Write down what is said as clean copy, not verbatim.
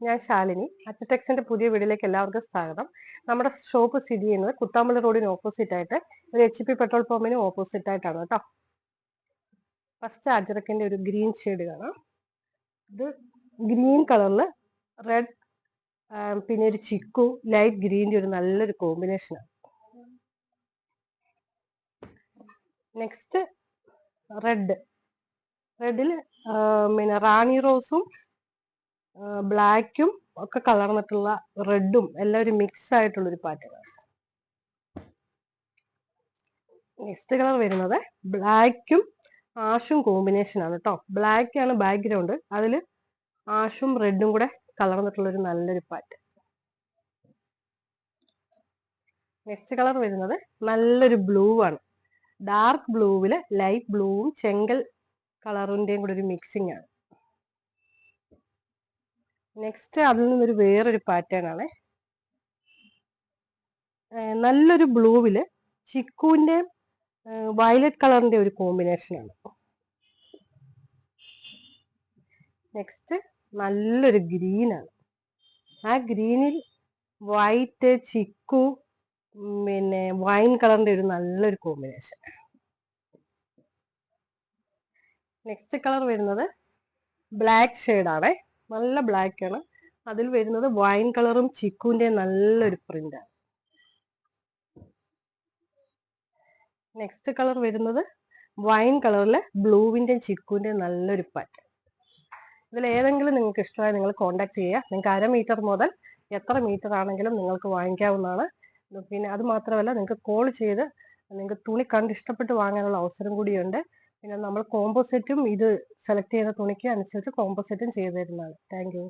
ഞാൻ ശാലിനി. അച്ചടെക്സിന്റെ പുതിയ വീഡിയോയിലേക്ക് എല്ലാവർക്കും സ്വാഗതം. നമ്മുടെ ഷോപ്പ് സ്ഥിതി ചെയ്യുന്നത് കുത്താമ്പള്ളി റോഡിന് ഓപ്പോസിറ്റ് ആയിട്ട് ഒരു HP പെട്രോൾ പമ്പിന് ഓപ്പോസിറ്റ് ആയിട്ടാണ് കേട്ടോ. ഫസ്റ്റ് അജറക്കിന്റെ ഒരു ഗ്രീൻ ഷെയ്ഡ് കാണാം. ഇത് ഗ്രീൻ കളറില് റെഡ് പിന്നെ ഒരു ചിക്കു ലൈറ്റ് ഗ്രീൻ്റെ ഒരു നല്ലൊരു കോമ്പിനേഷനാണ്. നെക്സ്റ്റ് റെഡിൽ പിന്നെ റാണി റോസും ബ്ലാക്കും ഒക്കെ കളർന്നിട്ടുള്ള റെഡും എല്ലാം ഒരു മിക്സ് ആയിട്ടുള്ള ഒരു പാറ്റേൺ ആണ്. നെക്സ്റ്റ് കളർ വരുന്നത് ബ്ലാക്കും ആഷും കോമ്പിനേഷൻ ആണ് കേട്ടോ. ബ്ലാക്ക് ആണ് ബാക്ക്ഗ്രൗണ്ട്, അതിൽ ആഷും റെഡും കൂടെ കളർന്നിട്ടുള്ള ഒരു നല്ലൊരു പാറ്റേൺ. നെക്സ്റ്റ് കളർ വരുന്നത് നല്ലൊരു ബ്ലൂ ആണ്. ഡാർക്ക് ബ്ലൂവില് ലൈറ്റ് ബ്ലൂവും ചെങ്കൽ കളറിന്റെയും കൂടെ ഒരു മിക്സിംഗ് ആണ്. നെക്സ്റ്റ് അതിൽ നിന്നൊരു വേറൊരു പാറ്റേൺ ആണ്. നല്ലൊരു ബ്ലൂവില് ചിക്കുവിന്റെ വയലറ്റ് കളറിന്റെ ഒരു കോമ്പിനേഷൻ ആണ്. നെക്സ്റ്റ് നല്ലൊരു ഗ്രീൻ ആണ്. ആ ഗ്രീനിൽ വൈറ്റ് ചിക്കു പിന്നെ വൈൻ കളറിന്റെ ഒരു നല്ലൊരു കോമ്പിനേഷൻ. നെക്സ്റ്റ് കളർ വരുന്നത് ബ്ലാക്ക് ഷെയ്ഡ് ആണ്. നല്ല ബ്ലാക്ക് ആണ്. അതിൽ വരുന്നത് വൈൻ കളറും ചിക്കുവിന്റെ നല്ലൊരു പ്രിന്റ് ആണ്. നെക്സ്റ്റ് കളർ വരുന്നത് വൈൻ കളറില് ബ്ലൂവിന്റെ ചിക്കുവിന്റെ നല്ലൊരു പാറ്റേൺ. ഇതിൽ ഏതെങ്കിലും നിങ്ങൾക്ക് ഇഷ്ടമായി നിങ്ങൾ കോൺടാക്ട് ചെയ്യുക. നിങ്ങൾക്ക് 1/2 മീറ്റർ മുതൽ എത്ര മീറ്റർ ആണെങ്കിലും നിങ്ങൾക്ക് വാങ്ങിക്കാവുന്നതാണ്. പിന്നെ അത് മാത്രമല്ല, നിങ്ങൾക്ക് കോൾ ചെയ്ത് നിങ്ങൾക്ക് തുണി കണ്ട് ഇഷ്ടപ്പെട്ട് വാങ്ങാനുള്ള അവസരം കൂടിയുണ്ട്. പിന്നെ നമ്മൾ കോമ്പോസെറ്റും ഇത് സെലക്ട് ചെയ്യുന്ന തുണിക്ക് അനുസരിച്ച് കോമ്പോസെറ്റും ചെയ്തു തരുന്നതാണ്. Thank you.